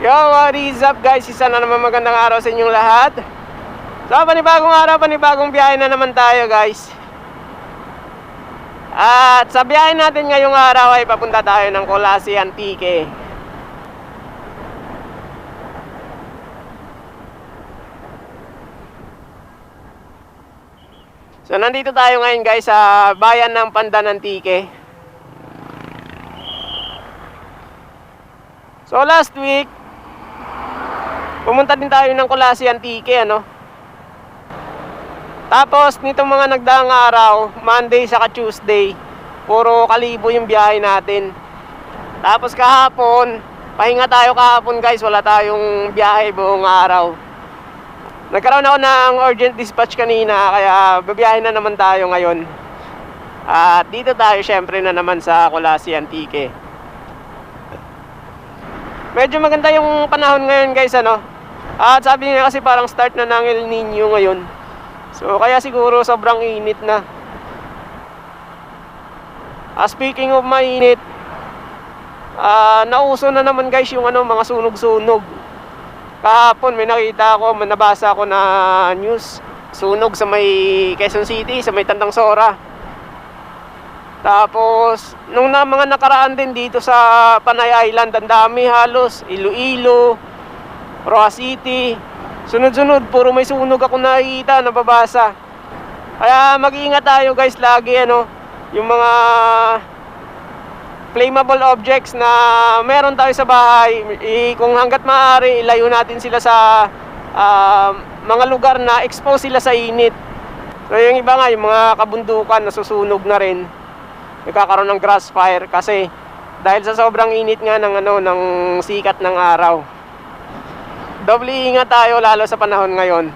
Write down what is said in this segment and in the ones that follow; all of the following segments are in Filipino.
Yo, what is up guys? Isa na naman magandang araw sa inyong lahat. So, panibagong araw, panibagong biyahe na naman tayo guys. At sa biyahe natin ngayong araw ay papunta tayo ng Colasi Antique. So, nandito tayo ngayon guys sa bayan ng Pandan Antique. So, last week pumunta din tayo ng Colasi Antique, ano? Tapos, nitong mga nagdaang araw, Monday saka Tuesday, puro Kalibo yung biyahe natin. Tapos kahapon, pahinga tayo kahapon guys, wala tayong biyahe buong araw. Nagkaroon ako ng urgent dispatch kanina, kaya babiyahe na naman tayo ngayon. At dito tayo syempre na naman sa Colasi Antique. Medyo maganda yung panahon ngayon guys, ano? At sabi niya kasi parang start na ng El Nino ngayon. So kaya siguro sobrang init na. Speaking of mainit, nauso na naman guys yung mga sunog-sunog. Kahapon may nakita ako, nabasa ako na news. Sunog sa may Quezon City, sa may Tandang Sora. Tapos nung mga nakaraan din dito sa Panay Island, ang dami halos, Iloilo, Roa City, sunod-sunod, puro may sunog ako nakikita, nababasa. Kaya mag-iingat tayo guys lagi, yung mga flammable objects na meron tayo sa bahay, kung hanggat maaari, ilayo natin sila sa mga lugar na expose sila sa init. So yung iba nga, yung mga kabundukan, nasusunog na rin, nagkakaroon ng grass fire kasi dahil sa sobrang init nga ng sikat ng araw. Doble ingat tayo lalo sa panahon ngayon.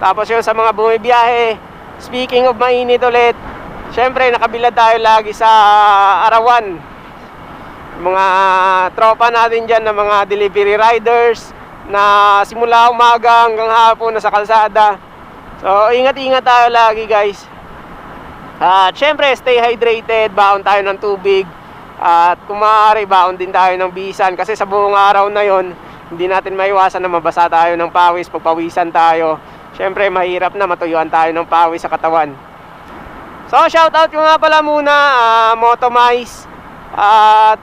Tapos yung sa mga bumibiyahe, speaking of mainit ulit, syempre nakabilad tayo lagi sa Arawan. Mga tropa natin dyan na mga delivery riders na simula umaga hanggang hapon nasa kalsada. So ingat-ingat tayo lagi guys. At syempre stay hydrated, baon tayo ng tubig. At kung maaari, baon din tayo ng bisan kasi sa buong araw na yon, hindi natin maiwasan na mabasa tayo ng pawis, pagpawisan tayo. Siyempre, mahirap na matuyuan tayo ng pawis sa katawan. So, shoutout ko nga pala muna, Motomize. At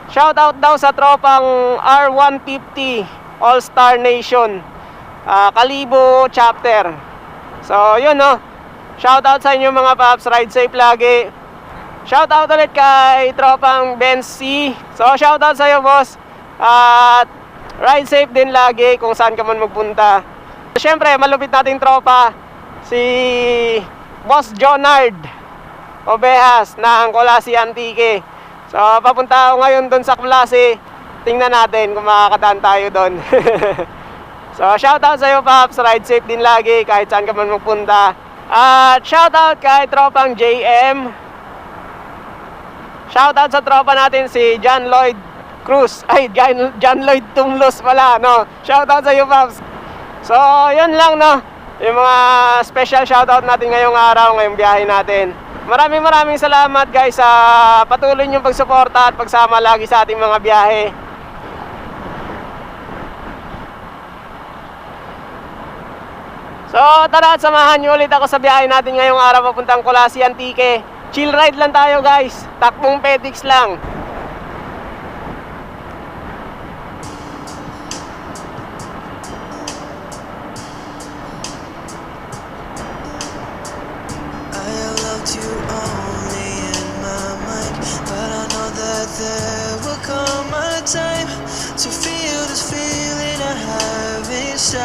shoutout daw sa tropang R150 All Star Nation, Kalibo chapter. So, yun shoutout sa inyo mga paps, ride safe lagi. Shoutout ulit kay tropang Benz C. So, shoutout sa iyo boss. At ride safe din lagi kung saan ka man magpunta. Siyempre, malupit nating tropa, si Boss Jonard Ovejas ng Colasi Antique. So, papunta ako ngayon doon sa Colasi. Tingnan natin kung makakadaan tayo doon. So, shoutout sa iyo, Paps. Ride safe din lagi kahit saan ka man magpunta. At shoutout kay tropang JM. Shoutout sa tropa natin si John Lloyd Cruz. Ay, John Lloyd Tumlos pala, Shoutout sa iyo, Paps. So, yun lang, yung mga special shoutout natin ngayong araw, ngayong biyahe natin. Maraming salamat, guys, sa patuloy niyong pagsuporta at pagsama lagi sa ating mga biyahe. So, tara at samahan niyo ulit ako sa biyahe natin ngayong araw papuntang Colasi Antique. Chill ride lang tayo, guys. Takbong pedix lang. You only in my mind, but I know that there will come a time to feel this feeling I have inside.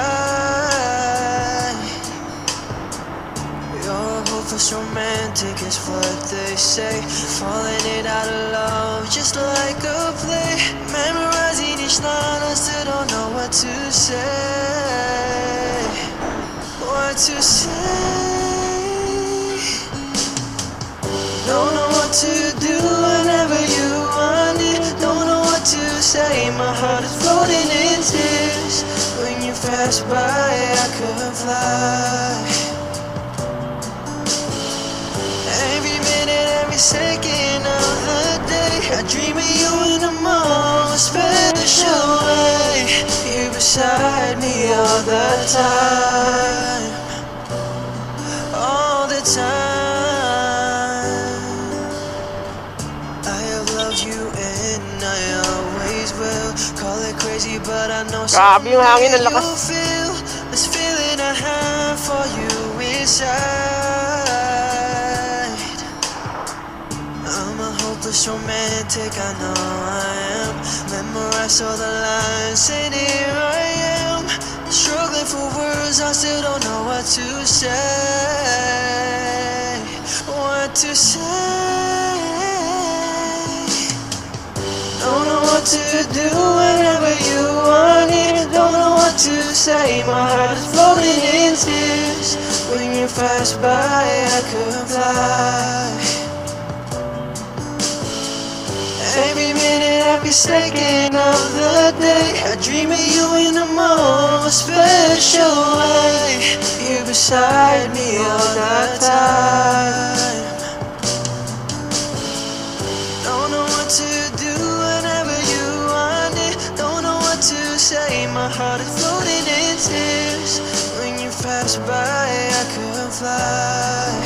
Your hope is romantic is what they say, falling it out of love just like a play, memorizing each line, I still don't know what to say, what to say. Don't know what to do whenever you want it. Don't know what to say, my heart is floating in tears. When you pass by, I could fly. Every minute, every second of the day, I dream of you in the most special way. beside me all the time, all the time. I have loved you and I always will. Call it crazy, but I know Grabe yung hangin, ang someday lakas. you'll feel this feeling I have for you inside. I'm a hopeless romantic, I know I am. Memorize all the lines, and here I am, struggling for words, I still don't know what to say. What to say? Don't know what to do whenever you want it. Don't know what to say, my heart is floating in tears. When you pass by, I could fly. Every minute, every second of the day, I dream of you in the most special way. You're beside me all the time. Don't know what to do whenever you want it. Don't know what to say, my heart is floating in tears. When you pass by, I could fly.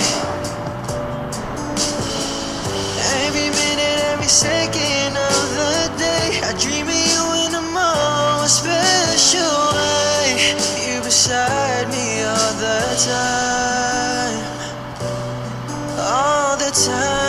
Every minute, every second of the day, I dream of you in the most special way. You're beside me all the time, all the time.